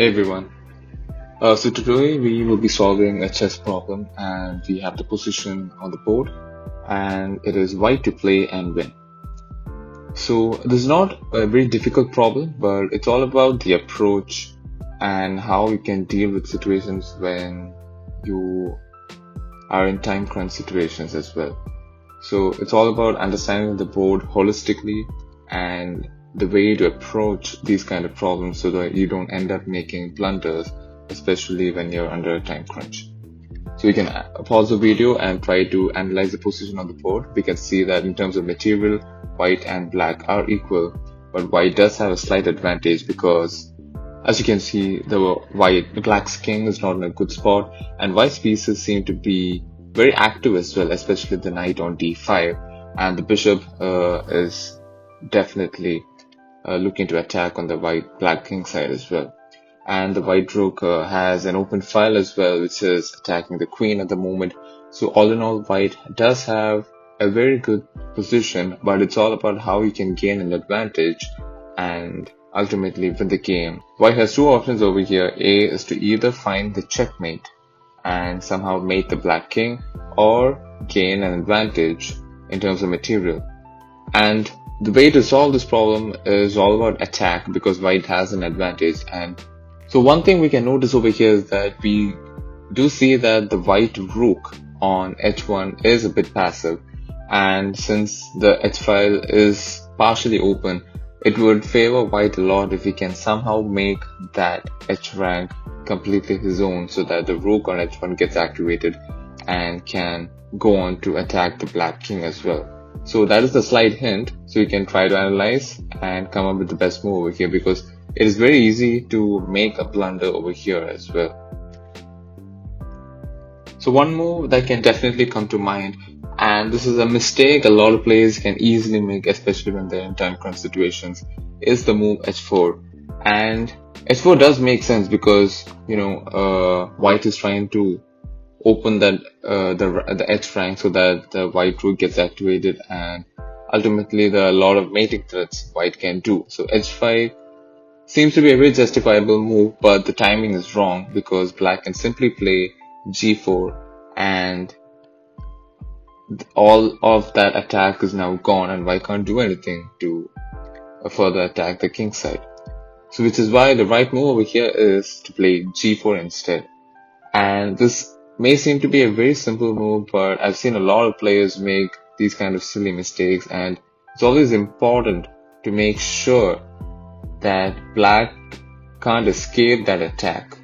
Hey everyone. So today we will be solving a chess problem and we have the position on the board and it is white to play and win. So this is not a very difficult problem, but it's all about the approach and how you can deal with situations when you are in time crunch situations as well. So it's all about understanding the board holistically and the way to approach these kind of problems so that you don't end up making blunders, especially when you're under a time crunch. So you can pause the video and try to analyze the position on the board. We can see that in terms of material, white and black are equal, but white does have a slight advantage because, as you can see, the black's king is not in a good spot, and white's pieces seem to be very active as well, especially the knight on d5, and the bishop is definitely looking to attack on the black king side as well. And the white rook has an open file as well, which is attacking the queen at the moment. So all in all, white does have a very good position, but it's all about how you can gain an advantage and ultimately win the game. White has two options over here. A is to either find the checkmate and somehow mate the black king, or gain an advantage in terms of material. And the way to solve this problem is all about attack, because white has an advantage. And so one thing we can notice over here is that we do see that the white rook on h1 is a bit passive, and since the h file is partially open, it would favor white a lot if he can somehow make that h rank completely his own, so that the rook on h1 gets activated and can go on to attack the black king as well. So that is the slight hint, so you can try to analyze and come up with the best move over here, because it is very easy to make a blunder over here as well. So one move that can definitely come to mind, and this is a mistake a lot of players can easily make, especially when they're in time crunch situations, is the move h4. And h4 does make sense because, white is trying to open that the h rank so that the white rook gets activated, and ultimately there are a lot of mating threats white can do. So h5 seems to be a very justifiable move, but the timing is wrong because black can simply play g4 and all of that attack is now gone, and white can't do anything to further attack the king side. So which is why the right move over here is to play g4 instead. And this may seem to be a very simple move, but I've seen a lot of players make these kind of silly mistakes, and it's always important to make sure that black can't escape that attack,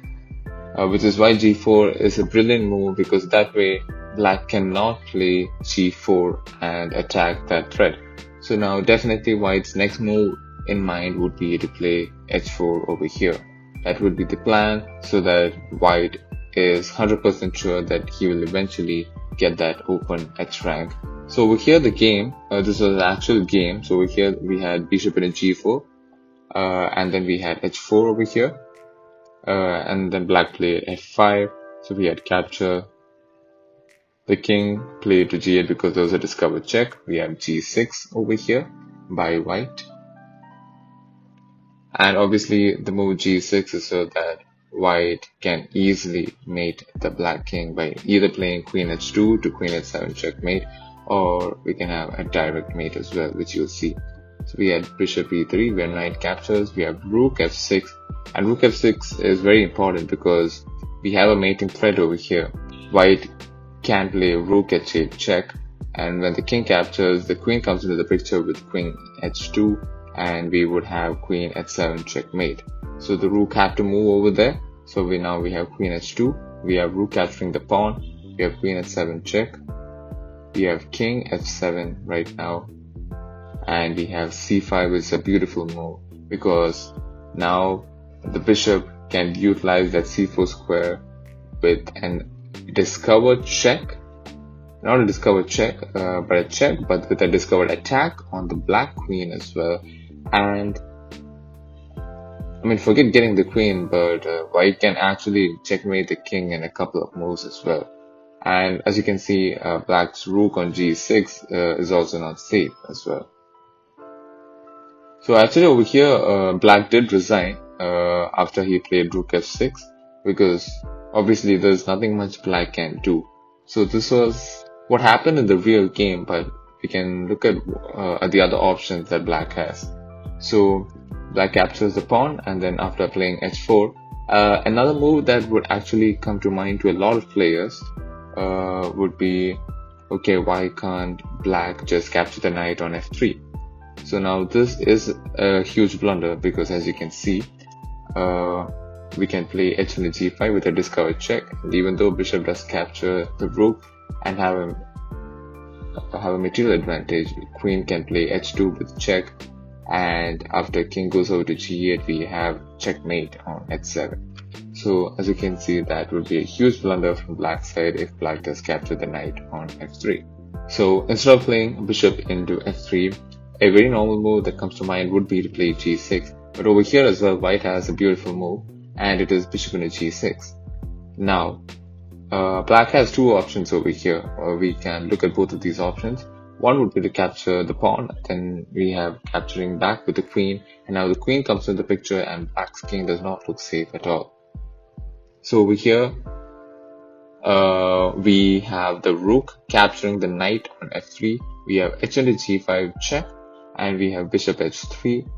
which is why g4 is a brilliant move, because that way black cannot play g4 and attack that threat. So now definitely white's next move in mind would be to play h4 over here. That would be the plan, so that white is 100% sure that he will eventually get that open h rank. So over here the game, this was an actual game. So over here we had bishop in g4, and then we had h4 over here, and then black played f5. So we had capture. The king played to g8 because there was a discovered check. We have g6 over here by white, and obviously the move g6 is so that white can easily mate the black king by either playing queen h2 to queen h7 checkmate, or we can have a direct mate as well, which you'll see. So we had bishop e3, where knight captures, we have rook f6, and rook f6 is very important because we have a mating threat over here. White can play rook h8 check, and when the king captures, the queen comes into the picture with queen h2, and we would have queen h7 checkmate. So the rook have to move over there. So we have queen h2, we have rook capturing the pawn, we have queen h7 check, we have king f7 right now, and we have c5, which is a beautiful move because now the bishop can utilize that c4 square with an discovered check, not a discovered check, but a check, but with a discovered attack on the black queen as well. And forget getting the queen, but white can actually checkmate the king in a couple of moves as well. And as you can see, black's rook on g6 is also not safe as well. So actually over here, black did resign after he played rook f6, because obviously there's nothing much black can do. So this was what happened in the real game, but we can look at the other options that black has. So black captures the pawn, and then after playing h4, another move that would actually come to mind to a lot of players would be, okay, why can't black just capture the knight on f3? So now this is a huge blunder, because as you can see, we can play h on the g5 with a discovered check, and even though bishop does capture the rook and have a material advantage, queen can play h2 with check, and after king goes over to g8, we have checkmate on h7. So as you can see, that would be a huge blunder from black's side if black does capture the knight on f3. So instead of playing bishop into f3, a very normal move that comes to mind would be to play g6. But over here as well, white has a beautiful move, and it is bishop into g6. Now, black has two options over here. We can look at both of these options. One would be to capture the pawn, then we have capturing back with the queen, and now the queen comes into the picture and black's king does not look safe at all. So over here, we have the rook capturing the knight on f3, we have h into g5 check, and we have bishop h3,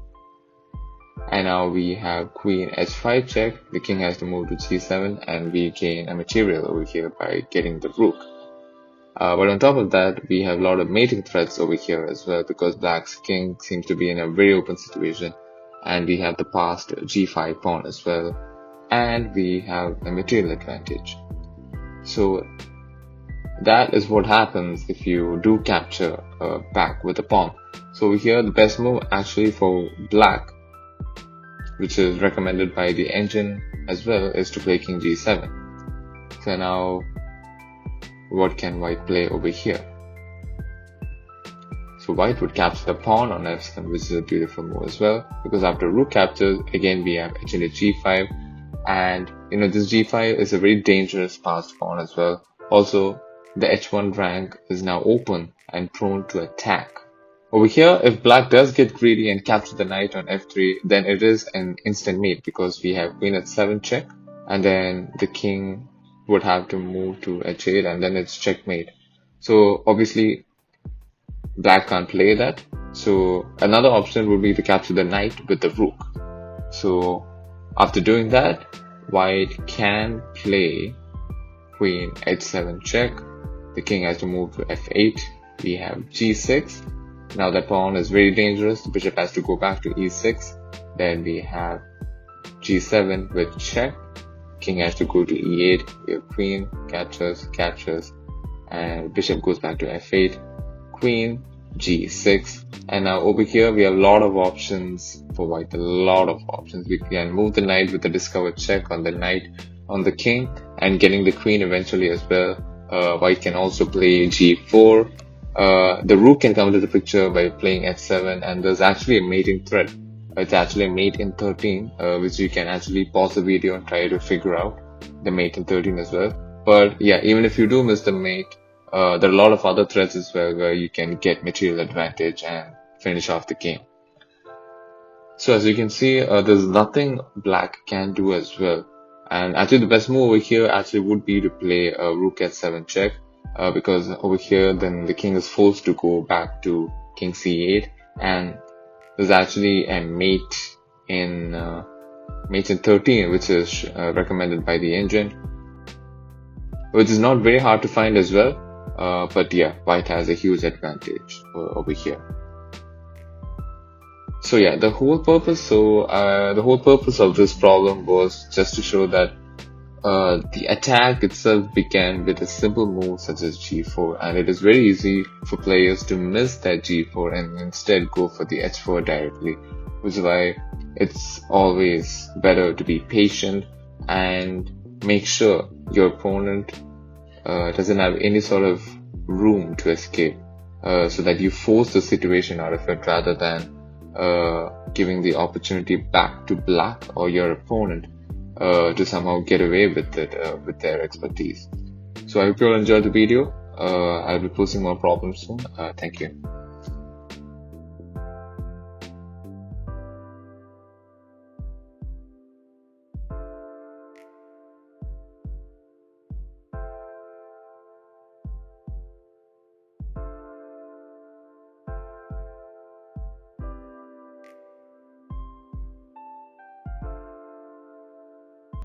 and now we have queen h5 check, the king has to move to g7, and we gain a material over here by getting the rook. But on top of that, we have a lot of mating threats over here as well, because black's king seems to be in a very open situation, and we have the passed g5 pawn as well, and we have a material advantage. So that is what happens if you do capture back with a pawn. So over here, the best move actually for black, which is recommended by the engine as well, is to play king g7. So now, what can white play over here? So white would capture the pawn on f7, which is a beautiful move as well, because after rook captures, again we have h into g5, and this g5 is a very dangerous passed pawn as well. Also, the h1 rank is now open and prone to attack. Over here, if black does get greedy and capture the knight on f3, then it is an instant mate, because we have queen h7 check, and then the king would have to move to h8, and then it's checkmate. So obviously black can't play that. So another option would be to capture the knight with the rook. So after doing that, white can play queen h7 check, the king has to move to f8, we have g6. Now that pawn is very dangerous, the bishop has to go back to e6, then we have g7 with check, king has to go to e8, we have queen captures, and bishop goes back to f8, queen, g6, and now over here we have a lot of options for white, a lot of options. We can move the knight with a discovered check on the knight, on the king, and getting the queen eventually as well. White can also play g4, the rook can come into the picture by playing h7, and there's actually a mating threat. It's actually a mate in 13, which you can actually pause the video and try to figure out the mate in 13 as well. But yeah, even if you do miss the mate, there are a lot of other threats as well where you can get material advantage and finish off the game. So as you can see, there's nothing black can do as well. And actually the best move over here actually would be to play a rook h7 check, because over here then the king is forced to go back to king c8, and there's actually a mate in 13, which is recommended by the engine, which is not very hard to find as well. But yeah, white has a huge advantage over here. So yeah, the whole purpose of this problem was just to show that the attack itself began with a simple move such as g4, and it is very easy for players to miss that g4 and instead go for the h4 directly, which is why it's always better to be patient and make sure your opponent doesn't have any sort of room to escape, so that you force the situation out of it rather than giving the opportunity back to black or your opponent to somehow get away with it with their expertise. So I hope you all enjoyed the video. I'll be posting more problems soon. Thank you.